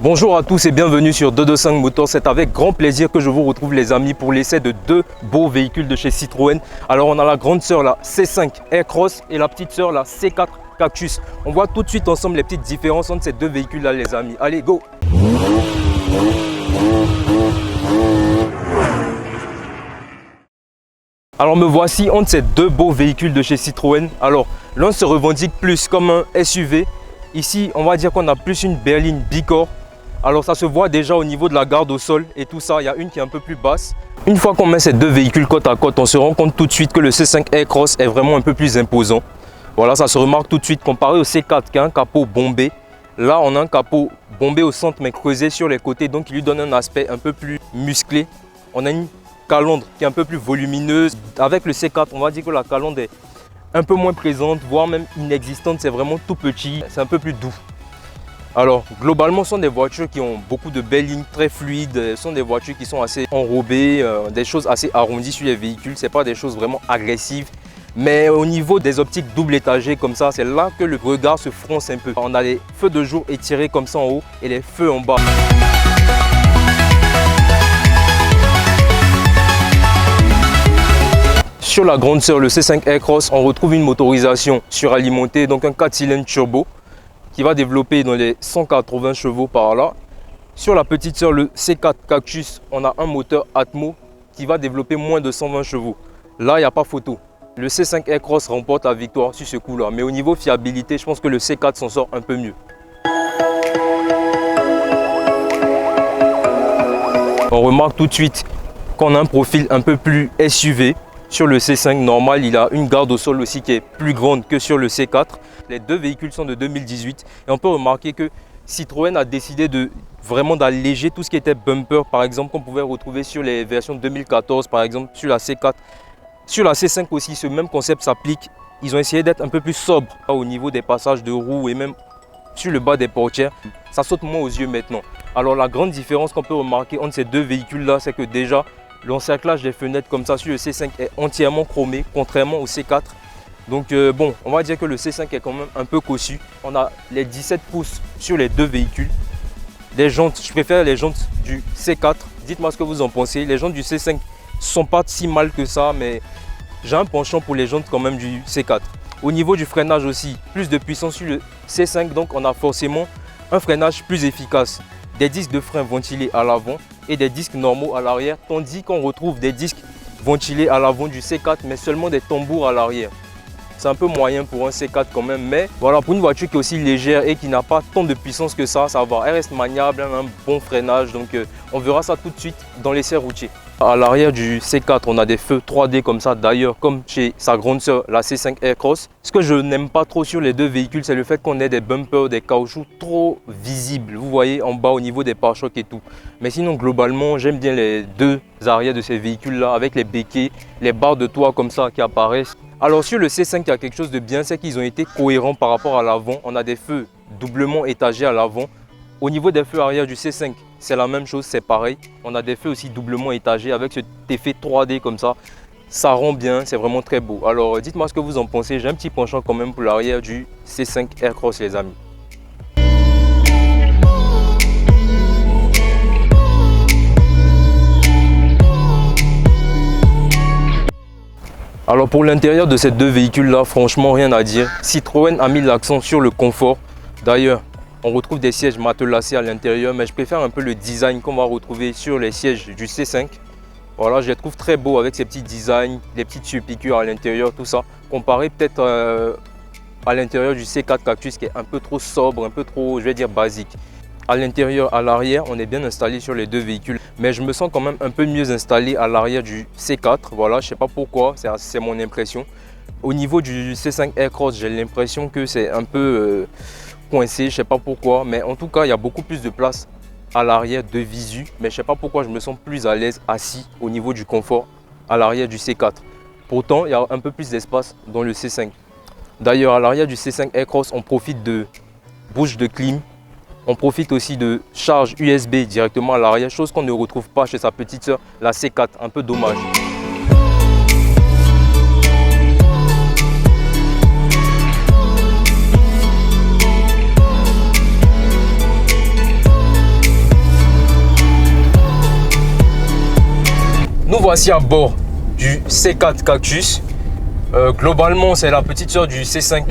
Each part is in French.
Bonjour à tous et bienvenue sur 225 Motors. C'est avec grand plaisir que je vous retrouve les amis pour l'essai de deux beaux véhicules de chez Citroën. Alors on a la grande sœur la C5 Aircross et la petite sœur la C4 Cactus. On voit tout de suite ensemble les petites différences entre ces deux véhicules là les amis. Allez go! Alors me voici entre ces deux beaux véhicules de chez Citroën. Alors l'un se revendique plus comme un SUV. Ici on va dire qu'on a plus une berline bicorps. Alors ça se voit déjà au niveau de la garde au sol et tout ça, il y a une qui est un peu plus basse. Une fois qu'on met ces deux véhicules côte à côte, on se rend compte tout de suite que le C5 Aircross est vraiment un peu plus imposant. Voilà, ça se remarque tout de suite comparé au C4 qui a un capot bombé. Là, on a un capot bombé au centre mais creusé sur les côtés, donc il lui donne un aspect un peu plus musclé. On a une calandre qui est un peu plus volumineuse. Avec le C4, on va dire que la calandre est un peu moins présente, voire même inexistante. C'est vraiment tout petit, c'est un peu plus doux. Alors, globalement, ce sont des voitures qui ont beaucoup de belles lignes, très fluides. Ce sont des voitures qui sont assez enrobées, des choses assez arrondies sur les véhicules. Ce n'est pas des choses vraiment agressives. Mais au niveau des optiques double étagées comme ça, c'est là que le regard se fronce un peu. On a les feux de jour étirés comme ça en haut et les feux en bas. Sur la grande sœur, le C5 Aircross, on retrouve une motorisation suralimentée, donc un 4 cylindres turbo, qui va développer dans les 180 chevaux par là. Sur la petite sœur, le C4 Cactus, on a un moteur Atmo qui va développer moins de 120 chevaux. Là, il n'y a pas photo. Le C5 Aircross remporte la victoire sur ce coup-là. Mais au niveau fiabilité, je pense que le C4 s'en sort un peu mieux. On remarque tout de suite qu'on a un profil un peu plus SUV. Sur le C5 normal, il a une garde au sol aussi qui est plus grande que sur le C4. Les deux véhicules sont de 2018 et on peut remarquer que Citroën a décidé vraiment d'alléger tout ce qui était bumper, par exemple, qu'on pouvait retrouver sur les versions 2014, par exemple, sur la C4. Sur la C5 aussi, ce même concept s'applique. Ils ont essayé d'être un peu plus sobres au niveau des passages de roues et même sur le bas des portières. Ça saute moins aux yeux maintenant. Alors la grande différence qu'on peut remarquer entre ces deux véhicules-là, c'est que déjà, l'encerclage des fenêtres comme ça sur le C5 est entièrement chromé, contrairement au C4. Donc bon, on va dire que le C5 est quand même un peu cossu. On a les 17 pouces sur les deux véhicules. Les jantes, je préfère les jantes du C4. Dites-moi ce que vous en pensez. Les jantes du C5 ne sont pas si mal que ça, mais j'ai un penchant pour les jantes quand même du C4. Au niveau du freinage aussi, plus de puissance sur le C5, donc on a forcément un freinage plus efficace. Des disques de frein ventilés à l'avant et des disques normaux à l'arrière, tandis qu'on retrouve des disques ventilés à l'avant du C4, mais seulement des tambours à l'arrière. C'est un peu moyen pour un C4 quand même, mais voilà, pour une voiture qui est aussi légère et qui n'a pas tant de puissance que ça va. Elle reste maniable, elle a un bon freinage, donc on verra ça tout de suite dans l'essai routier. À l'arrière du C4, on a des feux 3D comme ça, d'ailleurs, comme chez sa grande sœur, la C5 Aircross. Ce que je n'aime pas trop sur les deux véhicules, c'est le fait qu'on ait des bumpers, des caoutchoucs trop visibles. Vous voyez en bas au niveau des pare-chocs et tout. Mais sinon, globalement, j'aime bien les deux arrières de ces véhicules-là, avec les béquets, les barres de toit comme ça qui apparaissent. Alors sur le C5, il y a quelque chose de bien, c'est qu'ils ont été cohérents par rapport à l'avant. On a des feux doublement étagés à l'avant. Au niveau des feux arrière du C5, c'est la même chose, c'est pareil. On a des feux aussi doublement étagés avec cet effet 3D comme ça. Ça rend bien, c'est vraiment très beau. Alors dites-moi ce que vous en pensez. J'ai un petit penchant quand même pour l'arrière du C5 Aircross les amis. Alors pour l'intérieur de ces deux véhicules là, franchement rien à dire. Citroën a mis l'accent sur le confort. D'ailleurs, on retrouve des sièges matelassés à l'intérieur, mais je préfère un peu le design qu'on va retrouver sur les sièges du C5. Voilà, je les trouve très beaux avec ces petits designs, les petites surpiqûres à l'intérieur, tout ça. Comparé peut-être à l'intérieur du C4 Cactus qui est un peu trop sobre, un peu trop, je vais dire, basique. À l'intérieur, à l'arrière, on est bien installé sur les deux véhicules, mais je me sens quand même un peu mieux installé à l'arrière du C4. Voilà, je ne sais pas pourquoi, c'est mon impression. Au niveau du C5 Aircross, j'ai l'impression que c'est un peu coincé, je ne sais pas pourquoi, mais en tout cas, il y a beaucoup plus de place à l'arrière de visu, mais je ne sais pas pourquoi je me sens plus à l'aise assis au niveau du confort à l'arrière du C4. Pourtant, il y a un peu plus d'espace dans le C5. D'ailleurs, à l'arrière du C5 Aircross, on profite de bouches de clim On profite aussi de charge USB directement à l'arrière, chose qu'on ne retrouve pas chez sa petite sœur, la C4, un peu dommage. Nous voici à bord du C4 Cactus. Globalement, c'est la petite sœur du C5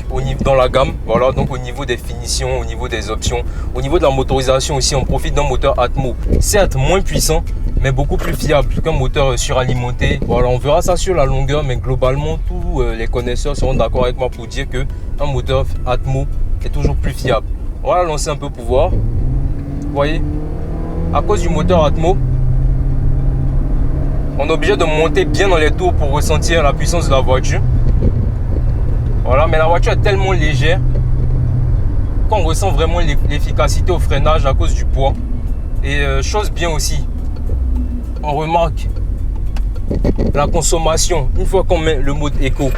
dans la gamme. Voilà, donc au niveau des finitions, au niveau des options, au niveau de la motorisation aussi, on profite d'un moteur Atmo. Certes, moins puissant, mais beaucoup plus fiable qu'un moteur suralimenté. Voilà, on verra ça sur la longueur, mais globalement, tous les connaisseurs seront d'accord avec moi pour dire qu'un moteur Atmo est toujours plus fiable. On va la lancer un peu pour voir. Vous voyez, à cause du moteur Atmo, on est obligé de monter bien dans les tours pour ressentir la puissance de la voiture. Voilà, mais la voiture est tellement légère qu'on ressent vraiment l'efficacité au freinage à cause du poids. Et chose bien aussi, on remarque la consommation. Une fois qu'on met le mode éco,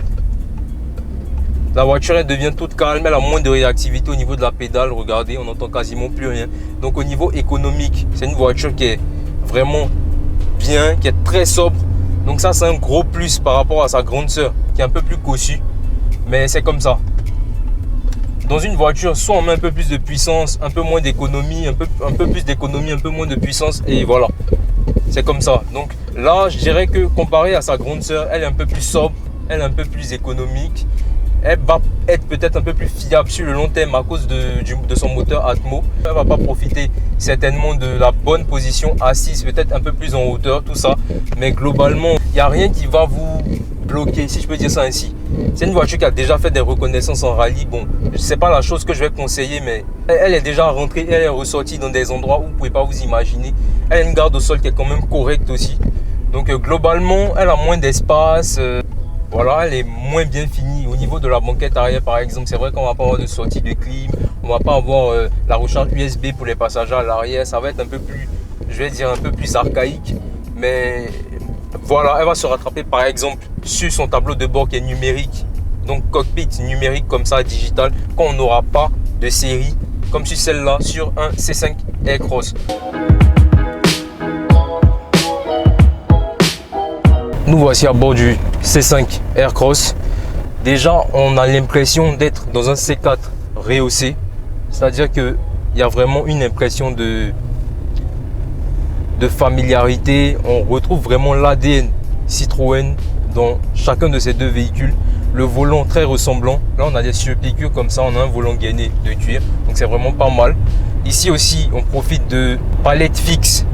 la voiture elle devient toute calme, elle a moins de réactivité au niveau de la pédale. Regardez, on n'entend quasiment plus rien. Donc au niveau économique, c'est une voiture qui est vraiment bien, qui est très sobre. Donc ça, c'est un gros plus par rapport à sa grande sœur qui est un peu plus cossue. Mais c'est comme ça. Dans une voiture, soit on met un peu plus de puissance, un peu moins d'économie, un peu plus d'économie, un peu moins de puissance, et voilà. C'est comme ça. Donc là, je dirais que comparé à sa grande sœur, elle est un peu plus sobre, elle est un peu plus économique. Elle va être peut-être un peu plus fiable sur le long terme à cause de son moteur Atmo. Elle ne va pas profiter certainement de la bonne position assise, peut-être un peu plus en hauteur, tout ça. Mais globalement, il n'y a rien qui va vous bloquer, si je peux dire ça ainsi. C'est une voiture qui a déjà fait des reconnaissances en rallye. Bon, c'est pas la chose que je vais conseiller, mais elle est déjà rentrée, elle est ressortie dans des endroits où vous ne pouvez pas vous imaginer. Elle a une garde au sol qui est quand même correcte aussi. Donc globalement, elle a moins d'espace. Voilà, elle est moins bien finie. Au niveau de la banquette arrière, par exemple, c'est vrai qu'on va pas avoir de sortie de clim. On va pas avoir la recharge USB pour les passagers à l'arrière. Ça va être un peu plus, je vais dire, un peu plus archaïque. Mais voilà, elle va se rattraper par exemple sur son tableau de bord qui est numérique. Donc cockpit numérique comme ça, digital, quand on n'aura pas de série comme sur celle-là sur un C5 Aircross. Nous voici à bord du C5 Aircross. Déjà, on a l'impression d'être dans un C4 rehaussé. C'est-à-dire qu'il y a vraiment une impression de familiarité. On retrouve vraiment l'ADN Citroën dans chacun de ces deux véhicules. Le volant très ressemblant. Là, on a des surpiqûres comme ça. On a un volant gainé de cuir. Donc, c'est vraiment pas mal. Ici aussi, on profite de palettes fixes.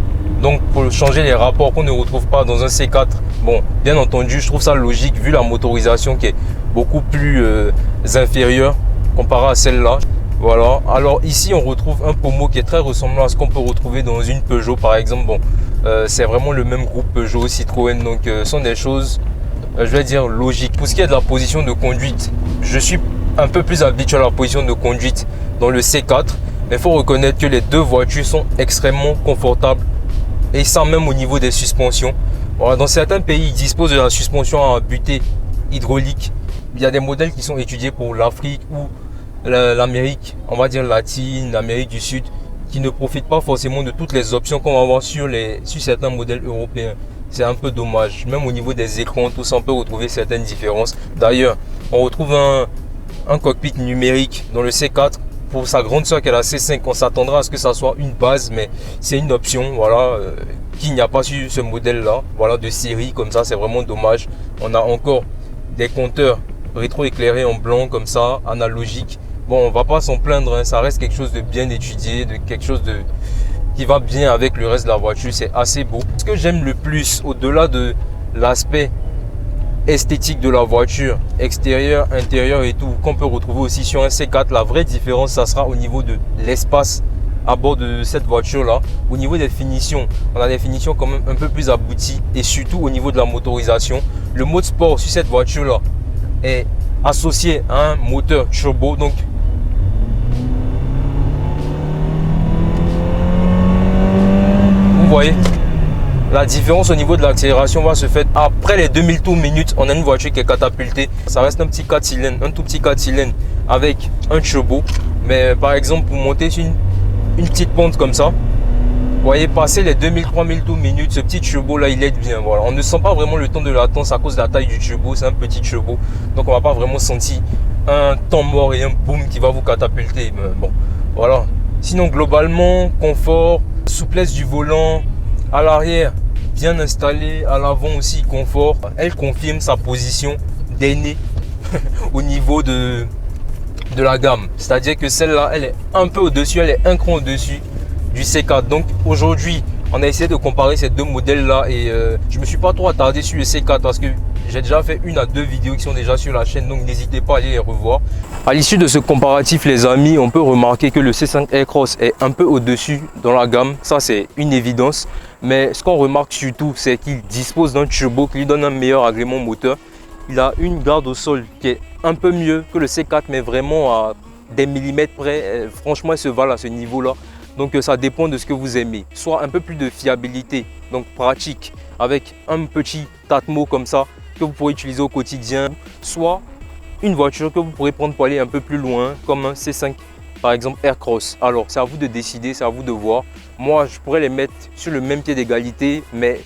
Donc, pour changer les rapports qu'on ne retrouve pas dans un C4. Bon, bien entendu, je trouve ça logique vu la motorisation qui est beaucoup plus inférieure comparée à celle-là. Voilà. Alors ici, on retrouve un pommeau qui est très ressemblant à ce qu'on peut retrouver dans une Peugeot, par exemple. Bon, c'est vraiment le même groupe Peugeot, Citroën. Donc, ce sont des choses, je vais dire, logiques. Pour ce qui est de la position de conduite, je suis un peu plus habitué à la position de conduite dans le C4. Mais il faut reconnaître que les deux voitures sont extrêmement confortables. Et ça, même au niveau des suspensions. Voilà, dans certains pays, ils disposent de la suspension à butée hydraulique. Il y a des modèles qui sont étudiés pour l'Afrique ou l'Amérique, on va dire latine, l'Amérique du Sud, qui ne profitent pas forcément de toutes les options qu'on va avoir sur certains modèles européens. C'est un peu dommage. Même au niveau des écrans, tout ça, on peut retrouver certaines différences. D'ailleurs, on retrouve un cockpit numérique dans le C4. Pour sa grande sœur qui est la C5, on s'attendra à ce que ça soit une base, mais c'est une option, voilà, qu'il n'y a pas sur ce modèle-là, voilà, de série comme ça, c'est vraiment dommage. On a encore des compteurs rétro-éclairés en blanc comme ça, analogique. Bon, on va pas s'en plaindre, hein, ça reste quelque chose de bien étudié, de quelque chose qui va bien avec le reste de la voiture, c'est assez beau. Ce que j'aime le plus, au-delà de l'aspect esthétique de la voiture, extérieur, intérieur et tout, qu'on peut retrouver aussi sur un C4. La vraie différence, ça sera au niveau de l'espace à bord de cette voiture là. Au niveau des finitions, on a des finitions quand même un peu plus abouties et surtout au niveau de la motorisation. Le mode sport sur cette voiture là est associé à un moteur turbo. Donc vous voyez, la différence au niveau de l'accélération va se faire après les 2000 tours minutes. On a une voiture qui est catapultée. Ça reste un petit 4 cylindres, un tout petit 4 cylindres avec un turbo. Mais par exemple, pour monter sur une une petite pente comme ça. Vous voyez, passer les 2000-3000 tours minutes, ce petit turbo là, il aide bien. Voilà. On ne sent pas vraiment le temps de latence à cause de la taille du turbo. C'est un petit turbo. Donc, on va pas vraiment sentir un temps mort et un boom qui va vous catapulter. Mais bon, voilà. Sinon, globalement, confort, souplesse du volant, à l'arrière, bien installé, à l'avant aussi, confort. Elle confirme sa position d'aîné au niveau de la gamme. C'est-à-dire que celle-là, elle est un peu au-dessus, elle est un cran au-dessus du C4. Donc aujourd'hui, on a essayé de comparer ces deux modèles-là et je me suis pas trop attardé sur le C4 parce que j'ai déjà fait 1 à 2 vidéos qui sont déjà sur la chaîne, donc n'hésitez pas à aller les revoir. À l'issue de ce comparatif, les amis, on peut remarquer que le C5 Aircross est un peu au-dessus dans la gamme. Ça, c'est une évidence. Mais ce qu'on remarque surtout, c'est qu'il dispose d'un turbo qui lui donne un meilleur agrément moteur. Il a une garde au sol qui est un peu mieux que le C4, mais vraiment à des millimètres près. Franchement, elle se vale à ce niveau-là. Donc ça dépend de ce que vous aimez. Soit un peu plus de fiabilité, donc pratique, avec un petit Atmo comme ça que vous pourrez utiliser au quotidien. Soit une voiture que vous pourrez prendre pour aller un peu plus loin, comme un C5 par exemple Aircross. Alors c'est à vous de décider, c'est à vous de voir. Moi je pourrais les mettre sur le même pied d'égalité, mais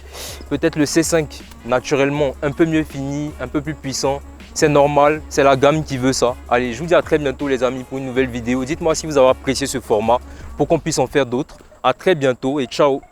peut-être le C5 naturellement un peu mieux fini, un peu plus puissant. C'est normal, c'est la gamme qui veut ça. Allez, je vous dis à très bientôt les amis pour une nouvelle vidéo. Dites-moi si vous avez apprécié ce format pour qu'on puisse en faire d'autres. À très bientôt et ciao.